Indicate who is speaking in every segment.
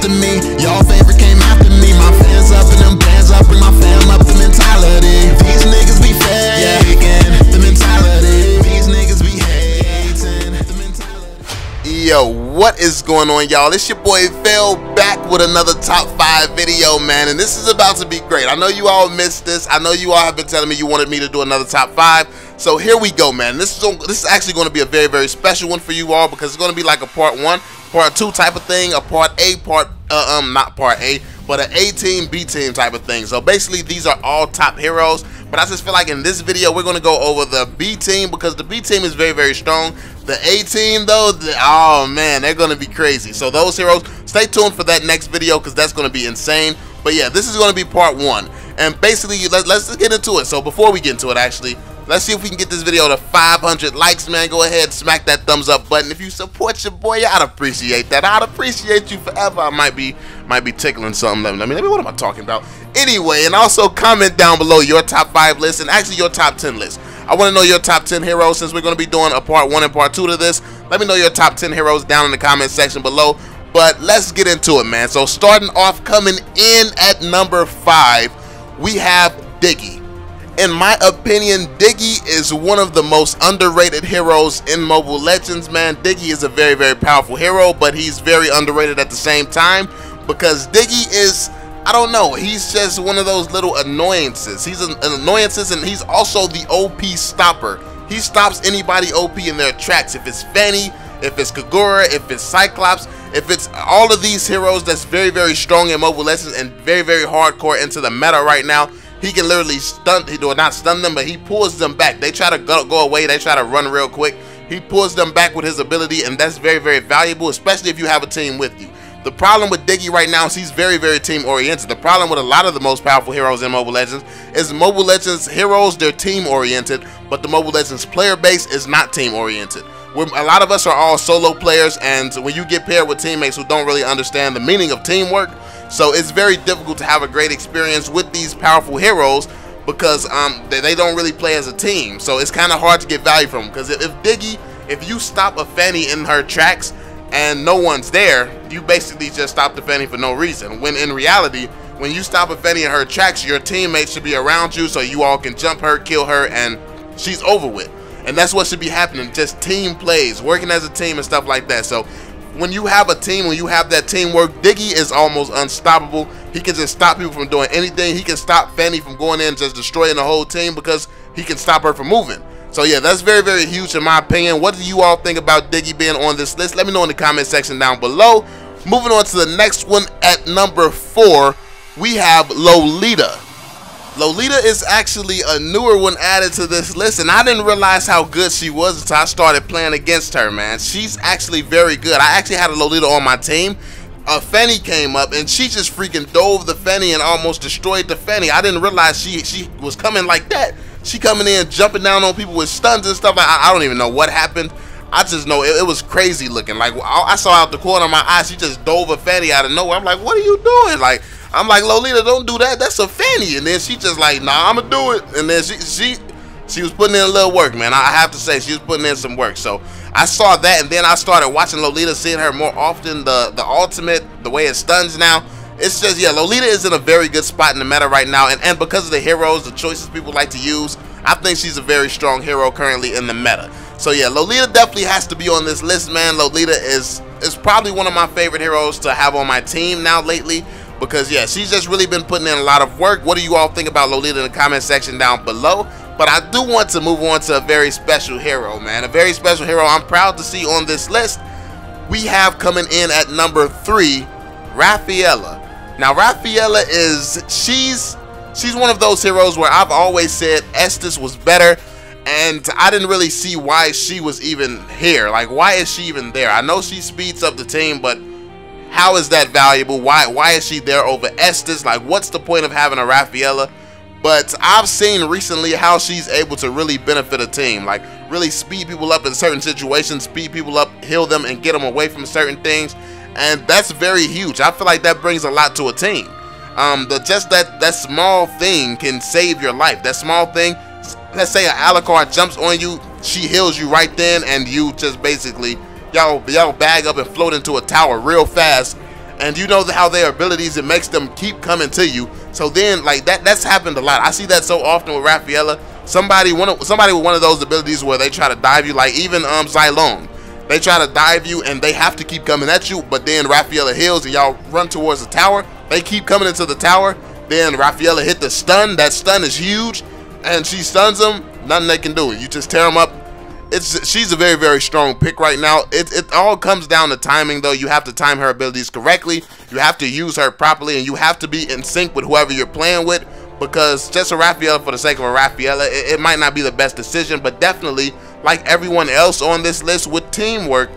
Speaker 1: after me. Y'all favorite came after me. My fans up and them bands up, bring my fam up. The mentality, these niggas be faking. The mentality, these niggas be hating. The mentality.
Speaker 2: Yo, what is going on, y'all? It's your boy VeLL back with another top 5 video, man, and this is about to be great. I know you all missed this. I know you all have been telling me you wanted me to do another top 5, so here we go, man. This is actually going to be a very, very special one for you all, because it's going to be like a part 1, part 2 type of thing, a part A, not part A, but an A team, B team type of thing. So basically, these are all top heroes, but I just feel like in this video we're going to go over the B team, because the B team is very, very strong. The A team though, oh man, they're going to be crazy. So those heroes, stay tuned for that next video, because that's going to be insane. But yeah, this is going to be part 1, and basically let's just get into it. So before we get into it, actually, let's see if we can get this video to 500 likes, man. Go ahead, smack that thumbs up button. If you support your boy, I'd appreciate that. I'd appreciate you forever. I might be tickling something. I mean, what am I talking about? Anyway, and also comment down below your top 5 list, and actually your top 10 list. I want to know your top 10 heroes, since we're going to be doing a part 1 and part 2 to this. Let me know your top 10 heroes down in the comment section below. But let's get into it, man. So starting off, coming in at number 5, we have Diggie. In my opinion, Diggie is one of the most underrated heroes in Mobile Legends, man. Diggie is a very, very powerful hero, but he's very underrated at the same time, because Diggie is, I don't know, he's just one of those little annoyances. He's an annoyance, and he's also the OP stopper. He stops anybody OP in their tracks. If it's Fanny, if it's Kagura, if it's Cyclops, if it's all of these heroes that's very, very strong in Mobile Legends and very, very hardcore into the meta right now, he can literally not stun them, but he pulls them back. They try to go away, they try to run real quick. He pulls them back with his ability, and that's very, very valuable, especially if you have a team with you. The problem with Diggie right now is he's very, very team oriented. The problem with a lot of the most powerful heroes in Mobile Legends is Mobile Legends heroes, they're team oriented, but the Mobile Legends player base is not team oriented. A lot of us are all solo players, and when you get paired with teammates who don't really understand the meaning of teamwork, so it's very difficult to have a great experience with these powerful heroes, because they don't really play as a team. So it's kind of hard to get value from them, because if Diggie, if you stop a Fanny in her tracks and no one's there, you basically just stop the Fanny for no reason. When in reality, when you stop a Fanny in her tracks, your teammates should be around you so you all can jump her, kill her, and she's over with. And that's what should be happening, just team plays, working as a team and stuff like that. So when you have a team, when you have that teamwork, Diggie is almost unstoppable. He can just stop people from doing anything. He can stop Fanny from going in and just destroying the whole team, because he can stop her from moving. So yeah, that's very, very huge in my opinion. What do you all think about Diggie being on this list? Let me know in the comment section down below. Moving on to the next one, at number 4, we have Lolita. Lolita is actually a newer one added to this list, and I didn't realize how good she was until I started playing against her, man. She's actually very good. I actually had a Lolita on my team. A Fanny came up, and she just freaking dove the Fanny and almost destroyed the Fanny. I didn't realize she was coming like that. She coming in, jumping down on people with stuns and stuff. I don't even know what happened. I just know it was crazy looking. Like, I saw out the corner of my eye, she just dove a Fanny out of nowhere. I'm like, what are you doing? Like, I'm like, Lolita, don't do that. That's a Fanny. And then she just like, nah, I'ma do it. And then she was putting in a little work, man. I have to say, she was putting in some work. So I saw that, and then I started watching Lolita, seeing her more often. The ultimate, the way it stuns now. It's just, yeah, Lolita is in a very good spot in the meta right now. And because of the heroes, the choices people like to use, I think she's a very strong hero currently in the meta. So yeah, Lolita definitely has to be on this list, man. Lolita is probably one of my favorite heroes to have on my team now lately, because yeah, she's just really been putting in a lot of work. What do you all think about Lolita in the comment section down below? But I do want to move on to a very special hero, man. A very special hero I'm proud to see on this list. We have coming in at number 3, Rafaela. Now Rafaela is, she's one of those heroes where I've always said Estes was better, and I didn't really see why she was even here. Like, why is she even there? I know she speeds up the team, but how is that valuable? Why is she there over Estes? Like, what's the point of having a Rafaela? But I've seen recently how she's able to really benefit a team, like really speed people up in certain situations, speed people up, heal them, and get them away from certain things. And that's very huge. I feel like that brings a lot to a team. Just that small thing can save your life. That small thing, let's say an Alucard jumps on you, she heals you right then, and you just basically y'all bag up and float into a tower real fast, and you know how their abilities, it makes them keep coming to you. So then, like, that's happened a lot. I see that so often with Rafaela. Somebody with one of those abilities where they try to dive you, like even Xylong. They try to dive you and they have to keep coming at you, but then Rafaela heals and y'all run towards the tower. They keep coming into the tower. Then Rafaela hit the stun. That stun is huge, and she stuns them. Nothing they can do. You just tear them up. She's a very, very strong pick right now. It all comes down to timing, though. You have to time her abilities correctly. You have to use her properly, and you have to be in sync with whoever you're playing with, because just a Rafaela for the sake of a Rafaela, it might not be the best decision, but definitely, like everyone else on this list, with teamwork,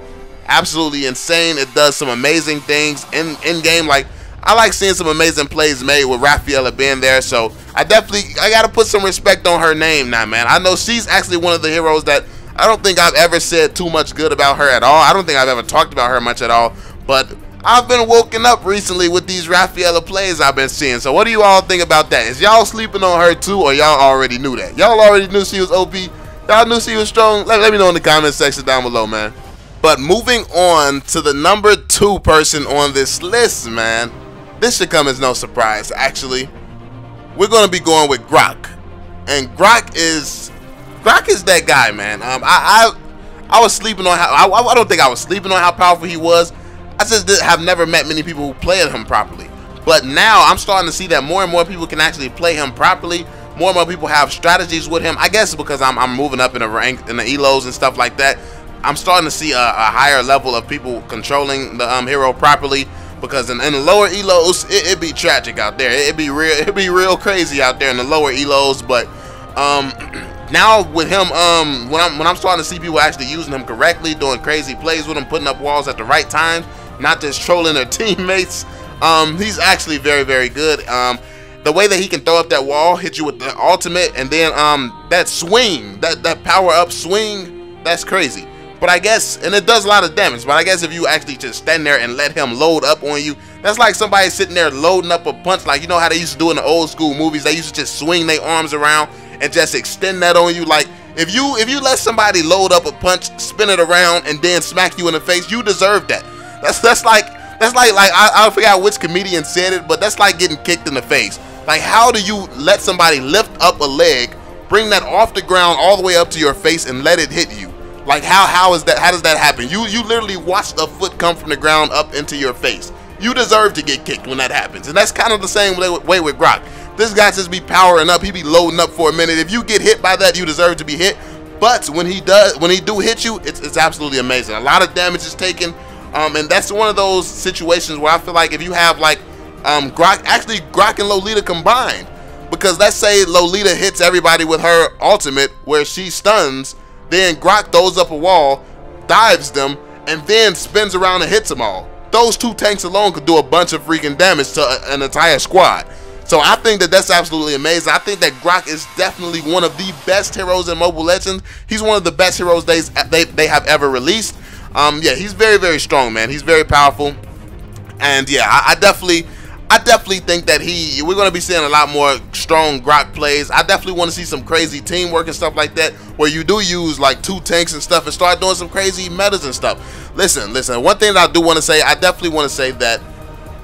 Speaker 2: absolutely insane. It does some amazing things in game. Like, I like seeing some amazing plays made with Rafaela being there, so I gotta put some respect on her name now, man. I know she's actually one of the heroes that I don't think I've ever said too much good about her at all. I don't think I've ever talked about her much at all, but I've been woken up recently with these Rafaela plays I've been seeing. So what do you all think about that? Is y'all sleeping on her too, or y'all already knew that? Y'all already knew she was OP? Y'all knew she was strong? Let me know in the comment section down below, man. But moving on to the number 2 person on this list, man. This should come as no surprise, actually. We're going to be going with Grock. And Grock is that guy, man. I was sleeping on how, I don't think I was sleeping on how powerful he was. I just have never met many people who played him properly. But now I'm starting to see that more and more people can actually play him properly. More and more people have strategies with him. I guess because I'm moving up in the rank, in the elos and stuff like that. I'm starting to see a higher level of people controlling the hero properly. Because in the lower elos, it'd be tragic out there. It'd be real crazy out there in the lower elos. But now with him, when I'm starting to see people actually using him correctly, doing crazy plays with him, putting up walls at the right times, not just trolling their teammates, he's actually very, very good. The way that he can throw up that wall, hit you with the ultimate, and then that swing, that power up swing, that's crazy. But I guess, and it does a lot of damage, but I guess if you actually just stand there and let him load up on you, that's like somebody sitting there loading up a punch, like, you know how they used to do in the old school movies. They used to just swing their arms around and just extend that on you. Like, if you let somebody load up a punch, spin it around, and then smack you in the face, you deserve that. That's like I forgot which comedian said it, but that's like getting kicked in the face. Like, how do you let somebody lift up a leg, bring that off the ground all the way up to your face, and let it hit you? Like, how is that? How does that happen? You literally watched a foot come from the ground up into your face. You deserve to get kicked when that happens, and that's kind of the same way with Grock. This guy just be powering up. He be loading up for a minute. If you get hit by that, you deserve to be hit. But when he do hit you, it's absolutely amazing. A lot of damage is taken, and that's one of those situations where I feel like if you have like Grock and Lolita combined, because let's say Lolita hits everybody with her ultimate where she stuns. Then Grock throws up a wall, dives them, and then spins around and hits them all. Those 2 tanks alone could do a bunch of freaking damage to an entire squad. So I think that that's absolutely amazing. I think that Grock is definitely one of the best heroes in Mobile Legends. He's one of the best heroes they have ever released. Yeah, he's very, very strong, man. He's very powerful. And yeah, I definitely think that we're going to be seeing a lot more strong Grock plays. I definitely want to see some crazy teamwork and stuff like that, where you do use like 2 tanks and stuff and start doing some crazy metas and stuff. Listen, one thing that I do want to say, I definitely want to say that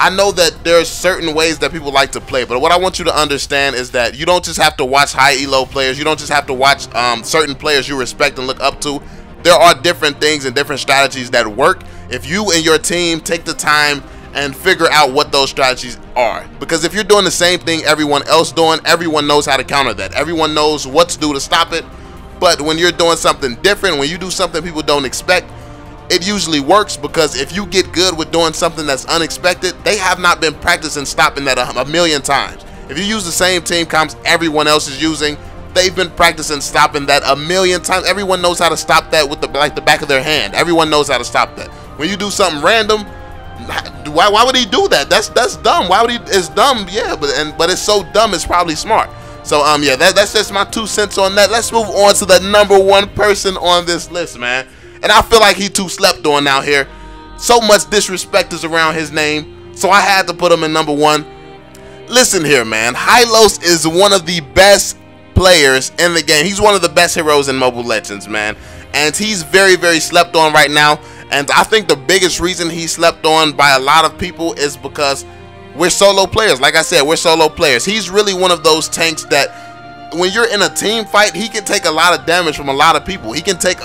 Speaker 2: I know that there's certain ways that people like to play, but what I want you to understand is that you don't just have to watch high elo players. You don't just have to watch certain players you respect and look up to. There are different things and different strategies that work if you and your team take the time and figure out what those strategies are. Because if you're doing the same thing everyone else doing, everyone knows how to counter that. Everyone knows what to do to stop it. But when you're doing something different, when you do something people don't expect, it usually works, because if you get good with doing something that's unexpected, they have not been practicing stopping that a million times. If you use the same team comps everyone else is using, they've been practicing stopping that a million times. Everyone knows how to stop that with the back of their hand. Everyone knows how to stop that. When you do something random, why would he do that? That's dumb. Why would he? It's dumb, yeah, but it's so dumb it's probably smart. So yeah, that's just my 2 cents on that. Let's move on to the number 1 person on this list, man. And I feel like he too slept on out here. So much disrespect is around his name, so I had to put him in number 1. Listen here, man. Hylos is one of the best players in the game. He's one of the best heroes in Mobile Legends, man. And he's very, very slept on right now. And I think the biggest reason he's slept on by a lot of people is because we're solo players. Like I said, we're solo players. He's really one of those tanks that when you're in a team fight, he can take a lot of damage from a lot of people. He can take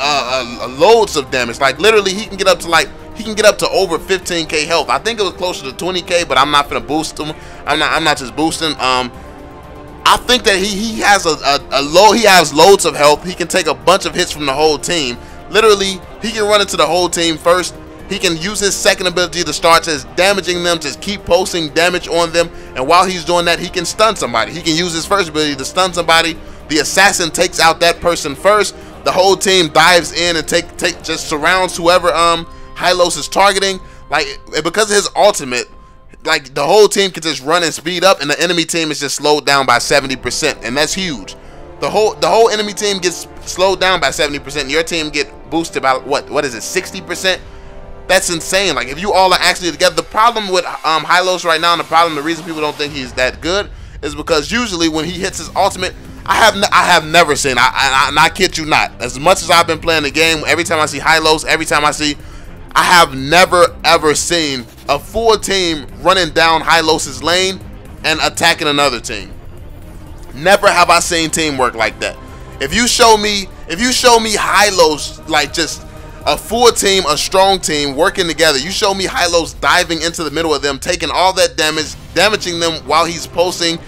Speaker 2: loads of damage. Like literally, he can get up to over 15k health. I think it was closer to 20k, but I'm not gonna boost him. I'm not just boosting. I think that he has he has loads of health. He can take a bunch of hits from the whole team. Literally, he can run into the whole team first. He can use his second ability to start just damaging them, just keep posting damage on them. And while he's doing that, he can stun somebody. He can use his first ability to stun somebody. The assassin takes out that person first. The whole team dives in and just surrounds whoever Hylos is targeting. Like, because of his ultimate, like the whole team can just run and speed up, and the enemy team is just slowed down by 70%, and that's huge. The whole enemy team gets slowed down by 70%, and your team get boosted by what is it, 60%? That's insane. Like, if you all are actually together. The problem with Hylos right now, and the reason people don't think he's that good is because usually when he hits his ultimate, I have never seen, and I kid you not, as much as I've been playing the game, every time I see Hylos, I have never ever seen a full team running down Hylos' lane and attacking another team. Never have I seen teamwork like that. If you show me Hylos, like just a full team, a strong team working together, you show me Hylos diving into the middle of them, taking all that damage, damaging them while he's posting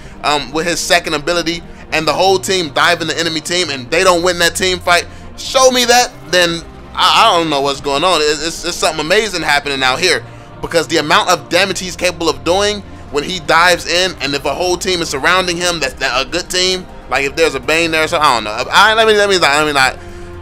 Speaker 2: with his second ability, and the whole team diving the enemy team and they don't win that team fight, show me that, then I don't know what's going on. It's something amazing happening out here, because the amount of damage he's capable of doing when he dives in, and if a whole team is surrounding him, that's a good team. Like if there's a Bane there or something, I don't know.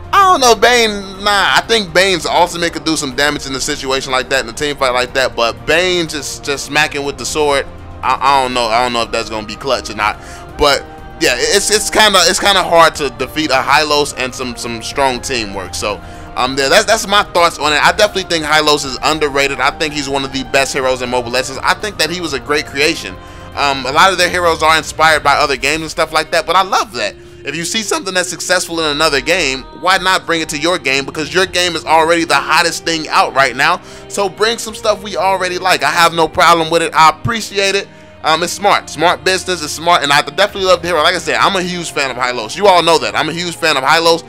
Speaker 2: I don't know, Bane, nah. I think Bane's ultimate could do some damage in a situation like that, in a team fight like that, but Bane just smacking with the sword, I don't know if that's gonna be clutch or not. But yeah, it's kind of hard to defeat a Hylos and some strong teamwork. So that's my thoughts on it. I definitely think Hylos is underrated. I think he's one of the best heroes in Mobile Legends. I think that he was a great creation. A lot of their heroes are inspired by other games and stuff like that, but I love that. If you see something that's successful in another game, why not bring it to your game? Because your game is already the hottest thing out right now. So bring some stuff we already like. I have no problem with it. I appreciate it. It's smart business. It's smart, and I definitely love the hero. Like I said, I'm a huge fan of Hylos. You all know that. I'm a huge fan of Hylos.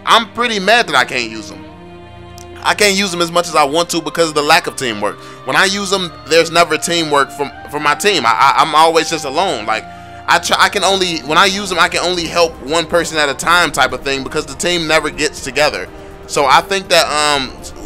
Speaker 2: I'm pretty mad that I can't use him. I can't use him as much as I want to because of the lack of teamwork. When I use him, there's never teamwork for my team. I'm always just alone. Like when I use him, I can only help one person at a time type of thing, because the team never gets together. So I think that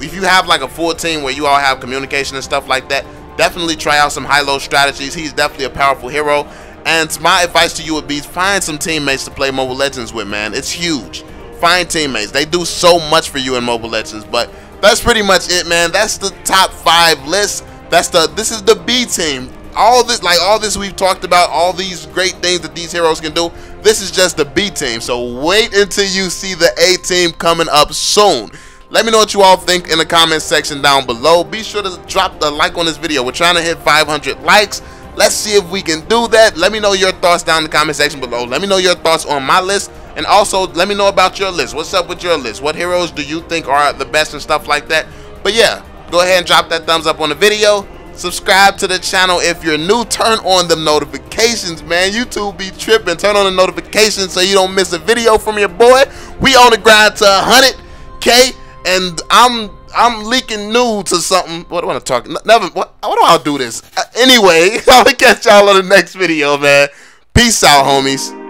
Speaker 2: if you have like a full team where you all have communication and stuff like that, definitely try out some Hylos strategies. He's definitely a powerful hero. And my advice to you would be, find some teammates to play Mobile Legends with, man. It's huge. Find teammates. They do so much for you in Mobile Legends. But that's pretty much it, man. That's the top 5 list. This is the B team. All this we've talked about, all these great things that these heroes can do, this is just the B team. So wait until you see the A team coming up soon. Let me know what you all think in the comment section down below. Be sure to drop the like on this video. We're trying to hit 500 likes. Let's see if we can do that. Let me know your thoughts down in the comment section below. Let me know your thoughts on my list. And also, let me know about your list. What's up with your list? What heroes do you think are the best and stuff like that? But yeah, go ahead and drop that thumbs up on the video. Subscribe to the channel if you're new. Turn on the notifications, man. YouTube be tripping. Turn on the notifications so you don't miss a video from your boy. We on the grind to 100K, and I'm leaking nudes or something. What do I want to talk? Never. What do I do this? Anyway, I'll catch y'all on the next video, man. Peace out, homies.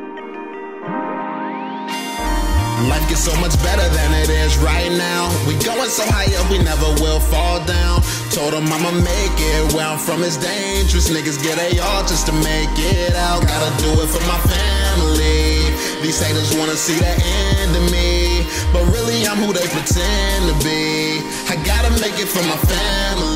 Speaker 1: Life gets so much better than it is right now. We going so high up, we never will fall down. Told him I'ma make it. Where I'm from is dangerous. Niggas get all just to make it out. Gotta do it for my family. These haters wanna see the end of me, but really I'm who they pretend to be. I gotta make it for my family.